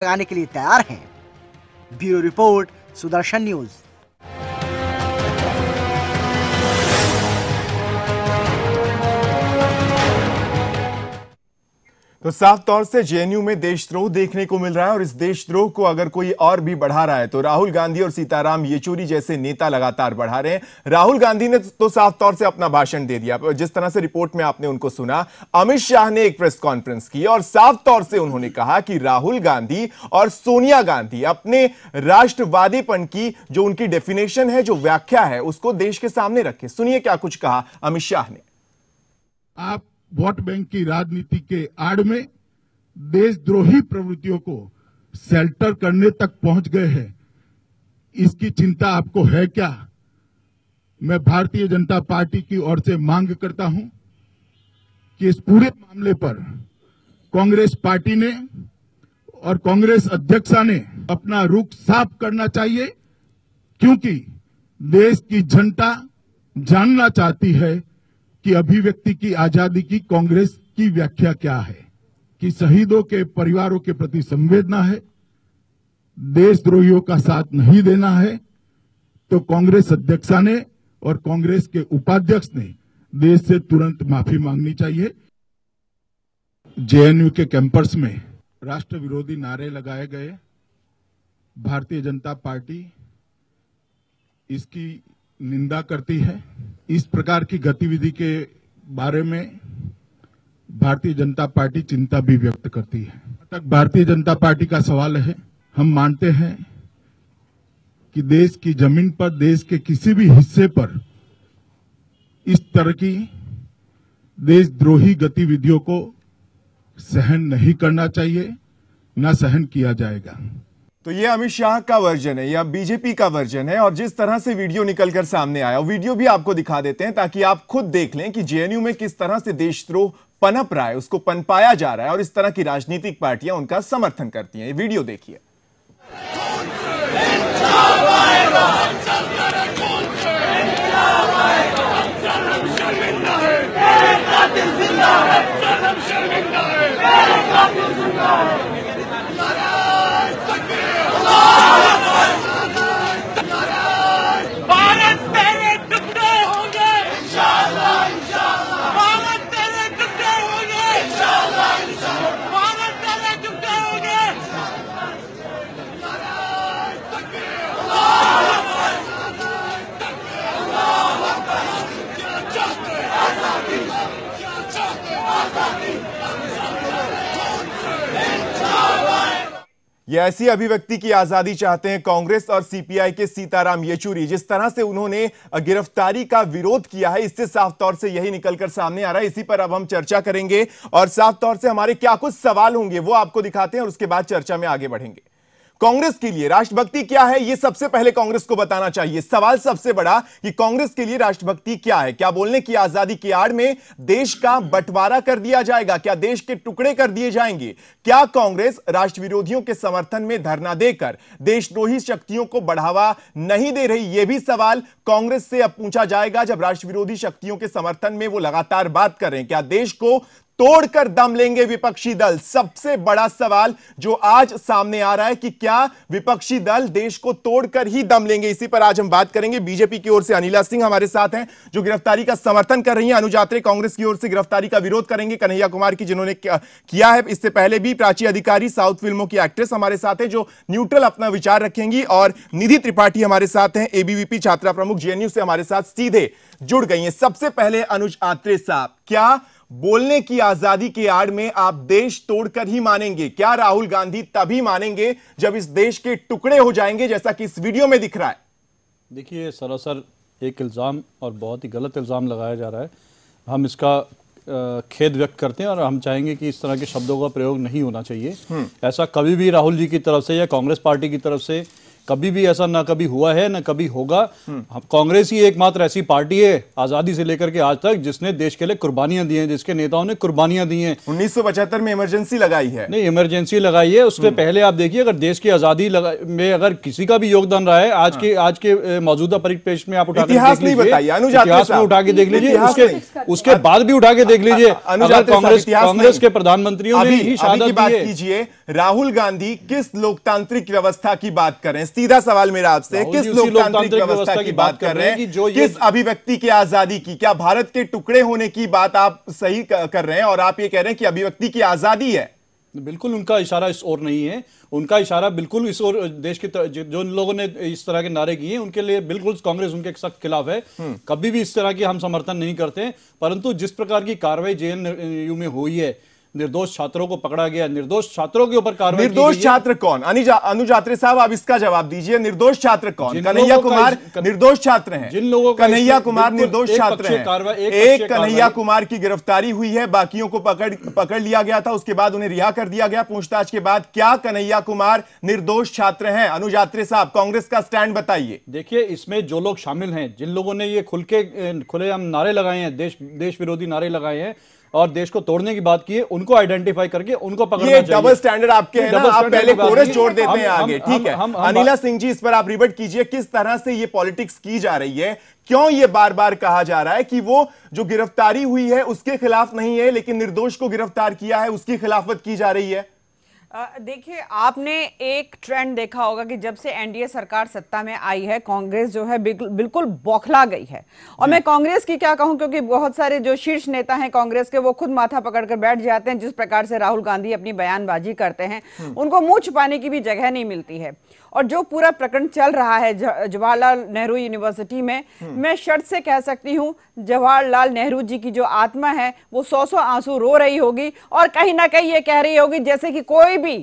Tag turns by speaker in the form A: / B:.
A: लगाने के लिए तैयार हैं। Bureau report, Sudarshan news.
B: तो साफ तौर से जेएनयू में देशद्रोह देखने को मिल रहा है और इस देशद्रोह को अगर कोई और भी बढ़ा रहा है तो राहुल गांधी और सीताराम येचुरी जैसे नेता लगातार बढ़ा रहे हैं। राहुल गांधी ने तो साफ तौर से अपना भाषण दे दिया, जिस तरह से रिपोर्ट में आपने उनको सुना। अमित शाह ने एक प्रेस कॉन्फ्रेंस की और साफ तौर से उन्होंने कहा कि राहुल गांधी और सोनिया गांधी अपने राष्ट्रवादीपन की जो उनकी डेफिनेशन है, जो व्याख्या है, उसको देश के सामने रखे। सुनिए क्या कुछ कहा अमित शाह ने।
C: आप वोट बैंक की राजनीति के आड़ में देशद्रोही प्रवृत्तियों को शेल्टर करने तक पहुंच गए हैं। इसकी चिंता आपको है क्या? मैं भारतीय जनता पार्टी की ओर से मांग करता हूं कि इस पूरे मामले पर कांग्रेस पार्टी ने और कांग्रेस अध्यक्षा ने अपना रुख साफ करना चाहिए, क्योंकि देश की जनता जानना चाहती है कि अभिव्यक्ति की आजादी की कांग्रेस की व्याख्या क्या है, कि शहीदों के परिवारों के प्रति संवेदना है, देशद्रोहियों का साथ नहीं देना है। तो कांग्रेस अध्यक्षा ने और कांग्रेस के उपाध्यक्ष ने देश से तुरंत माफी मांगनी चाहिए। जेएनयू के कैंपस में राष्ट्र विरोधी नारे लगाए गए। भारतीय जनता पार्टी इसकी निंदा करती है। इस प्रकार की गतिविधि के बारे में भारतीय जनता पार्टी चिंता भी व्यक्त करती है। तक भारतीय जनता पार्टी का सवाल है, हम मानते हैं कि देश की जमीन पर, देश के किसी भी हिस्से पर इस तरह की देशद्रोही गतिविधियों को सहन नहीं करना चाहिए, न सहन किया जाएगा।
B: तो ये अमित शाह का वर्जन है या बीजेपी का वर्जन है, और जिस तरह से वीडियो निकलकर सामने आया, वीडियो भी आपको दिखा देते हैं ताकि आप खुद देख लें कि जेएनयू में किस तरह से देशद्रोह पनप रहा है, उसको पनपाया जा रहा है और इस तरह की राजनीतिक पार्टियां उनका समर्थन करती हैं। ये वीडियो देखिए। ये ऐसी अभिव्यक्ति की आजादी चाहते हैं कांग्रेस और सीपीआई के सीताराम येचुरी। जिस तरह से उन्होंने गिरफ्तारी का विरोध किया है, इससे साफ तौर से यही निकलकर सामने आ रहा है। इसी पर अब हम चर्चा करेंगे और साफ तौर से हमारे क्या कुछ सवाल होंगे वो आपको दिखाते हैं और उसके बाद चर्चा में आगे बढ़ेंगे। कांग्रेस के लिए राष्ट्रभक्ति क्या है, यह सबसे पहले कांग्रेस को बताना चाहिए। सवाल सबसे बड़ा कि कांग्रेस के लिए राष्ट्रभक्ति क्या है। क्या बोलने की आजादी की आड़ में देश का बंटवारा कर दिया जाएगा? क्या देश के टुकड़े कर दिए जाएंगे? क्या कांग्रेस राष्ट्र विरोधियों के समर्थन में धरना देकर देशद्रोही शक्तियों को बढ़ावा नहीं दे रही? यह भी सवाल कांग्रेस से अब पूछा जाएगा जब राष्ट्र विरोधी शक्तियों के समर्थन में वो लगातार बात कर रहे हैं। क्या देश को तोड़कर दम लेंगे विपक्षी दल? सबसे बड़ा सवाल जो आज सामने आ रहा है कि क्या विपक्षी दल देश को तोड़कर ही दम लेंगे? इसी पर आज हम बात करेंगे। बीजेपी की ओर से अनिला सिंह हमारे साथ हैं जो गिरफ्तारी का समर्थन कर रही हैं। अनुज आत्रे कांग्रेस की ओर से गिरफ्तारी का विरोध करेंगे। कन्हैया कुमार की जिन्होंने किया है इससे पहले भी। प्राची अधिकारी साउथ फिल्मों की एक्ट्रेस हमारे साथ है जो न्यूट्रल अपना विचार रखेंगी। और निधि त्रिपाठी हमारे साथ हैं, एबीवीपी छात्रा प्रमुख, जेएनयू से हमारे साथ सीधे जुड़ गई हैं। सबसे पहले अनुज आत्रे साहब, क्या बोलने की आजादी के आड़ में आप देश तोड़कर ही मानेंगे? क्या राहुल गांधी तभी मानेंगे जब इस देश के टुकड़े हो जाएंगे जैसा कि इस वीडियो में दिख रहा है?
D: देखिए, सरासर एक इल्ज़ाम और बहुत ही गलत इल्ज़ाम लगाया जा रहा है। हम इसका खेद व्यक्त करते हैं और हम चाहेंगे कि इस तरह के शब्दों का प्रयोग नहीं होना चाहिए। ऐसा कभी भी राहुल जी की तरफ से या कांग्रेस पार्टी की तरफ से कभी भी ऐसा ना कभी हुआ है ना कभी होगा। कांग्रेस ही एकमात्र ऐसी पार्टी है आजादी से लेकर के आज तक जिसने देश के लिए कुर्बानियां दी हैं, जिसके नेताओं ने कुर्बानियां दी हैं।
B: 1975 में इमरजेंसी लगाई है।
D: नहीं, इमरजेंसी लगाई है, उससे पहले आप देखिए अगर देश की आजादी में अगर किसी का भी योगदान रहा है आज के मौजूदा परिप्रेक्ष्य में आप उठा के
B: इतिहास नहीं बताइए,
D: इतिहास में उठा के देख लीजिए, उसके बाद भी उठा के देख लीजिए। कांग्रेस के प्रधानमंत्रियों ने ही शहादत
B: बात
D: दी है।
B: कीजिए, राहुल गांधी किस लोकतांत्रिक व्यवस्था की बात कर रहे हैं? सीधा सवाल मेरा आपसे, किस लोकतांत्रिक व्यवस्था की बात कर रहे हैं? किस अभिव्यक्ति की आजादी की? क्या भारत के टुकड़े होने की बात आप सही कर रहे हैं और आप ये कह रहे हैं कि अभिव्यक्ति की आजादी है?
D: बिल्कुल उनका इशारा इस ओर नहीं है, उनका इशारा बिल्कुल इस ओर देश के जो लोगों ने इस तरह के नारे किए उनके लिए बिल्कुल कांग्रेस उनके सख्त खिलाफ है। कभी भी इस तरह की हम समर्थन नहीं करते, परंतु जिस प्रकार की कार्रवाई जेएनयू में हुई है, निर्दोष छात्रों को पकड़ा गया, निर्दोष छात्रों के ऊपर कार्रवाई।
B: निर्दोष छात्र कौन? अनुजात्रे साहब आप इसका जवाब दीजिए, निर्दोष छात्र कौन? कन्हैया कुमार निर्दोष छात्र हैं।
D: जिन लोगों
B: कन्हैया कुमार निर्दोष छात्र हैं। एक कन्हैया कुमार की गिरफ्तारी हुई है, बाकियों को पकड़ लिया गया था, उसके बाद उन्हें रिहा कर दिया गया पूछताछ के बाद। क्या कन्हैया कुमार निर्दोष छात्र हैं? अनुजात्रे साहब कांग्रेस का स्टैंड बताइए।
D: देखिए, इसमें जो लोग शामिल हैं, जिन लोगों ने ये खुलेआम नारे लगाए हैं, देश विरोधी नारे लगाए हैं और देश को तोड़ने की बात की है, उनको आइडेंटिफाई करके उनको पकड़ना चाहिए।
B: ये डबल स्टैंडर्ड आपके हैं ना, आप पहले कोरस जोड़ देते हैं आगे, ठीक है। अनिला सिंह जी, इस पर आप रिबट कीजिए, किस तरह से ये पॉलिटिक्स की जा रही है? क्यों ये बार बार कहा जा रहा है कि वो जो गिरफ्तारी हुई है उसके खिलाफ नहीं है, लेकिन निर्दोष को गिरफ्तार किया है उसकी खिलाफत की जा रही है?
E: देखिए, आपने एक ट्रेंड देखा होगा कि जब से एनडीए सरकार सत्ता में आई है, कांग्रेस जो है बिल्कुल बौखला गई है। और मैं कांग्रेस की क्या कहूं, क्योंकि बहुत सारे जो शीर्ष नेता हैं कांग्रेस के, वो खुद माथा पकड़कर बैठ जाते हैं। जिस प्रकार से राहुल गांधी अपनी बयानबाजी करते हैं, उनको मुंह छुपाने की भी जगह नहीं मिलती है। और जो पूरा प्रकरण चल रहा है जवाहरलाल नेहरू यूनिवर्सिटी में, मैं शर्त से कह सकती हूं जवाहरलाल नेहरू जी की जो आत्मा है वो 100 आंसू रो रही होगी और कहीं ना कहीं ये कह रही होगी जैसे कि कोई भी